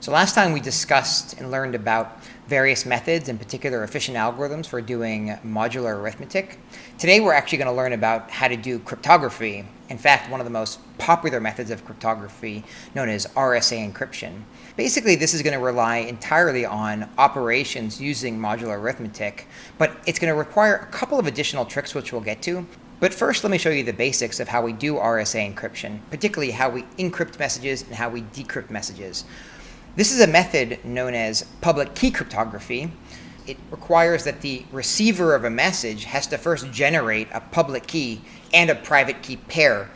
So last time we discussed and learned about various methods, in particular efficient algorithms for doing modular arithmetic. Today we're actually going to learn about how to do cryptography. In fact, one of the most popular methods of cryptography known as Rsa Encryption. Basically, this is going to rely entirely on operations using modular arithmetic, but it's going to require a couple of additional tricks which we'll get to. But first, let me show you the basics of how we do Rsa encryption, particularly how we encrypt messages and how we decrypt messages. This is a method known as public key cryptography. It requires that the receiver of a message has to first generate a public key and a private key pair.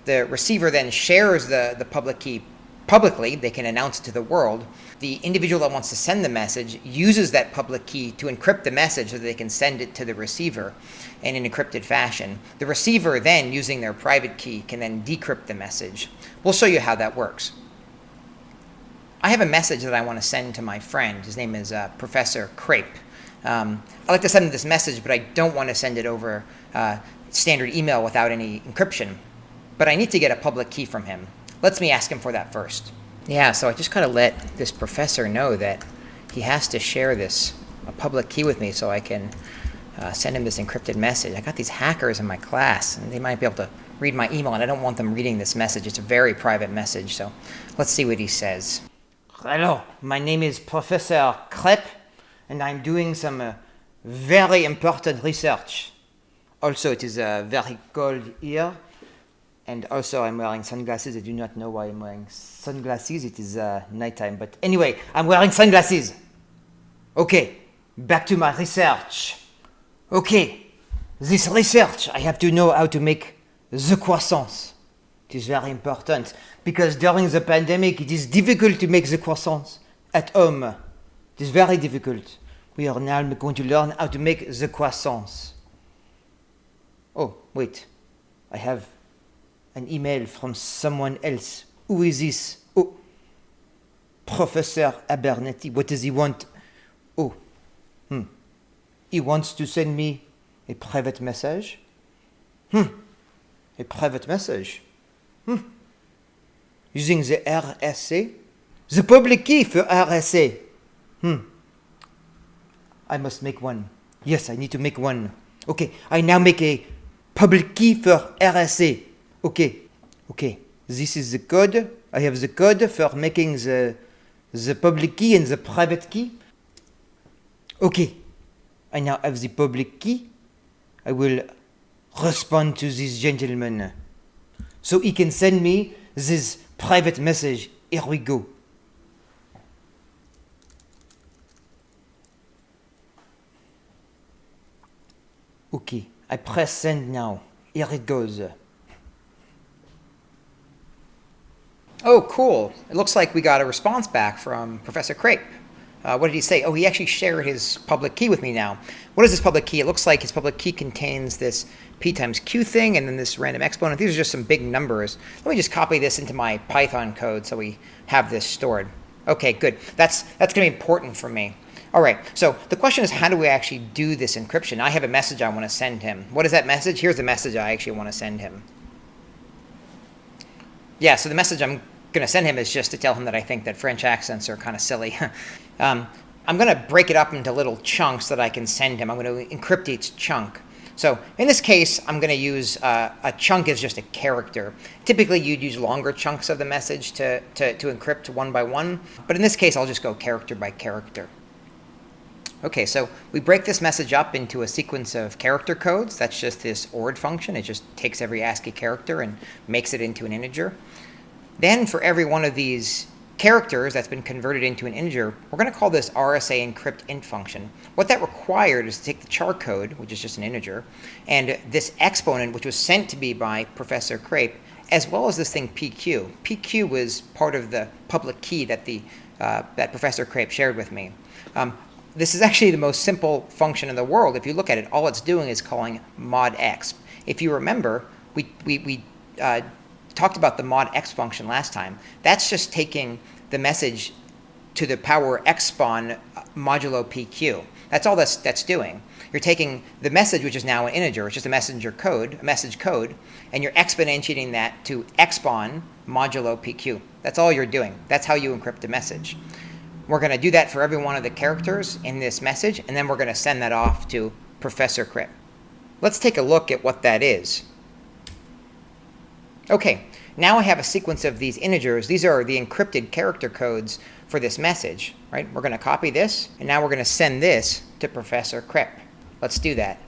The receiver then shares the public key publicly. They can announce it to the world. The individual that wants to send the message uses that public key to encrypt the message so that they can send it to the receiver in an encrypted fashion. The receiver then, using their private key, can then decrypt the message. We'll show you how that works. I have a message that I want to send to my friend. His name is Professor Crape. I'd like to send him this message, but I don't want to send it over standard email without any encryption. But I need to get a public key from him. Let me ask him for that first. Yeah, so I just got to let this professor know that he has to share a public key with me so I can send him this encrypted message. I got these hackers in my class, and they might be able to read my email, and I don't want them reading this message. It's a very private message, so let's see what he says. Hello, my name is Professor Crape, and I'm doing some very important research. Also, it is very cold here, and also I'm wearing sunglasses. I do not know why I'm wearing sunglasses. It is nighttime, but anyway, I'm wearing sunglasses. Okay, back to my research. Okay, this research, I have to know how to make the croissants. It is very important because during the pandemic, it is difficult to make the croissants at home. It is very difficult. We are now going to learn how to make the croissants. Oh, wait. I have an email from someone else. Who is this? Oh, Professor Abernethy. What does he want? Oh, he wants to send me a private message. A private message. Using the RSA? The public key for RSA. I must make one. Yes, I need to make one. Okay, I now make a public key for RSA. Okay, this is the code. I have the code for making the public key and the private key. Okay, I now have the public key. I will respond to this gentleman so he can send me this private message. Here we go. Okay, I press send now. Here it goes. Oh, cool. It looks like we got a response back from Professor Crape. What did he say? Oh, he actually shared his public key with me now. What is this public key? It looks like his public key contains this P times Q thing and then this random exponent. These are just some big numbers. Let me just copy this into my Python code so we have this stored. Okay, good. That's going to be important for me. All right, so the question is, how do we actually do this encryption? I have a message I want to send him. What is that message? Here's the message I actually want to send him. Yeah, so the message I'm going to send him is just to tell him that I think that French accents are kind of silly. I'm going to break it up into little chunks that I can send him. I'm going to encrypt each chunk. So in this case, I'm going to use a chunk as just a character. Typically, you'd use longer chunks of the message to encrypt one by one. But in this case, I'll just go character by character. Okay, so we break this message up into a sequence of character codes. That's just this ORD function. It just takes every ASCII character and makes it into an integer. Then for every one of these characters that's been converted into an integer, we're going to call this Rsa Encrypt int function. What that required is to take the char code, which is just an integer, and this exponent, which was sent to me by Professor Crape, as well as this thing PQ. PQ was part of the public key that that Professor Crape shared with me. This is actually the most simple function in the world. If you look at it, all it's doing is calling mod x. If you remember, we talked about the mod x function last time. That's just taking the message to the power expon modulo PQ. That's all that's doing. You're taking the message, which is now an integer, it's just a message code, and you're exponentiating that to expon modulo PQ. That's all you're doing. That's how you encrypt a message. We're going to do that for every one of the characters in this message, and then we're going to send that off to Professor Crypt. Let's take a look at what that is. Okay, now I have a sequence of these integers. These are the encrypted character codes for this message, right? We're going to copy this, and now we're going to send this to Professor Crypt. Let's do that.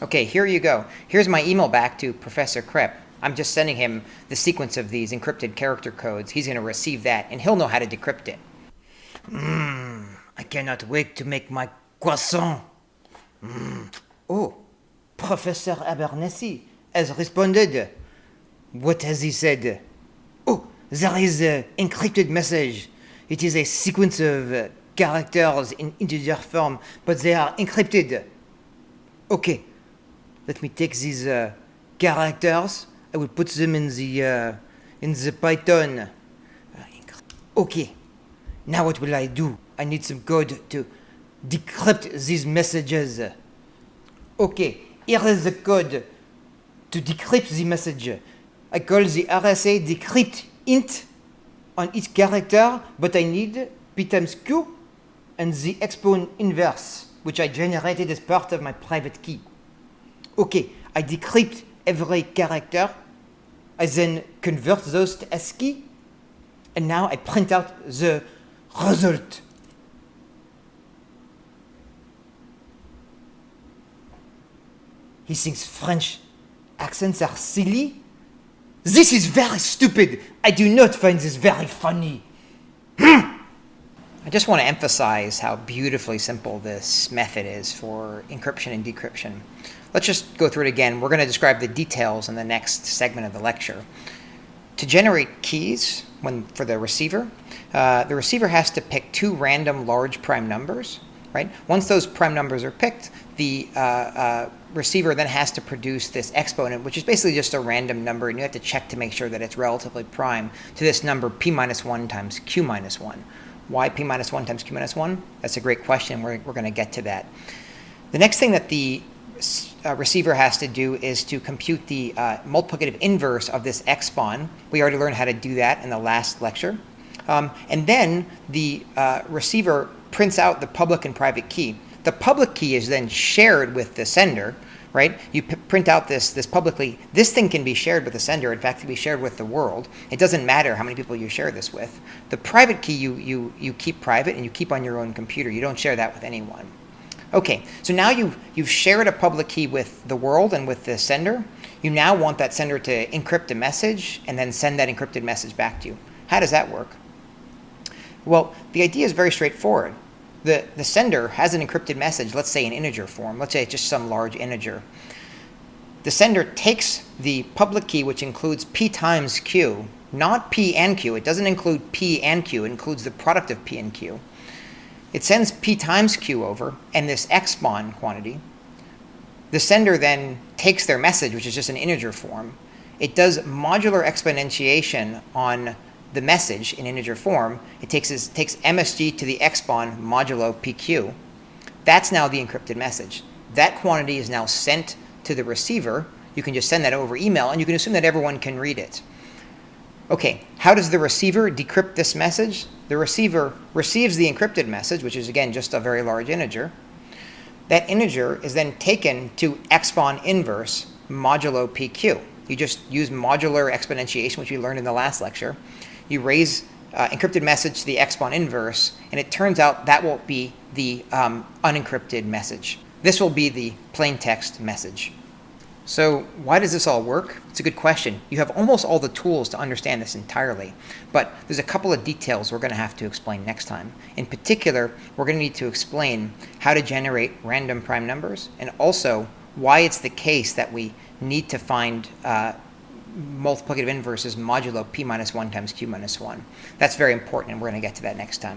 Okay, here you go. Here's my email back to Professor Crypt. I'm just sending him the sequence of these encrypted character codes. He's going to receive that, and he'll know how to decrypt it. I cannot wait to make my croissant. Oh, Professor Abernethy has responded. What has he said? Oh, there is an encrypted message. It is a sequence of characters in integer form, but they are encrypted. Okay, let me take these characters. I will put them in the Python. Okay, now what will I do? I need some code to decrypt these messages. Okay, here is the code to decrypt the message. I call the RSA decrypt int on each character, but I need p times q and the expon inverse, which I generated as part of my private key. Okay, I decrypt every character. I then convert those to ASCII, and now I print out the result. He thinks French accents are silly. This is very stupid. I do not find this very funny. I just want to emphasize how beautifully simple this method is for encryption and decryption. Let's just go through it again. We're going to describe the details in the next segment of the lecture. To generate keys for the receiver has to pick two random large prime numbers, right? Once those prime numbers are picked, the receiver then has to produce this exponent, which is basically just a random number, and you have to check to make sure that it's relatively prime to this number p minus 1 times q minus 1. Why p minus 1 times q minus 1? That's a great question. We're going to get to that. The next thing that the receiver has to do is to compute the multiplicative inverse of this expon. We already learned how to do that in the last lecture. And then the receiver prints out the public and private key. The public key is then shared with the sender, right? You print out this publicly. This thing can be shared with the sender. In fact, it can be shared with the world. It doesn't matter how many people you share this with. The private key you keep private and you keep on your own computer. You don't share that with anyone. Okay, so now you've shared a public key with the world and with the sender. You now want that sender to encrypt a message and then send that encrypted message back to you. How does that work? Well, the idea is very straightforward. The sender has an encrypted message, let's say in integer form. Let's say it's just some large integer. The sender takes the public key, which includes p times q, not p and q. It doesn't include p and q. It includes the product of p and q. It sends p times q over, and this expon quantity. The sender then takes their message, which is just an integer form. It does modular exponentiation on the message in integer form. It takes MSG to the expon modulo PQ. That's now the encrypted message. That quantity is now sent to the receiver. You can just send that over email, and you can assume that everyone can read it. Okay, how does the receiver decrypt this message? The receiver receives the encrypted message, which is, again, just a very large integer. That integer is then taken to expon inverse modulo PQ. You just use modular exponentiation, which we learned in the last lecture. You raise encrypted message to the expon inverse, and it turns out that will be the unencrypted message. This will be the plain text message. So why does this all work? It's a good question. You have almost all the tools to understand this entirely, but there's a couple of details we're going to have to explain next time. In particular, we're going to need to explain how to generate random prime numbers, and also why it's the case that we need to find multiplicative inverses modulo p minus 1 times q minus 1. That's very important, and we're going to get to that next time.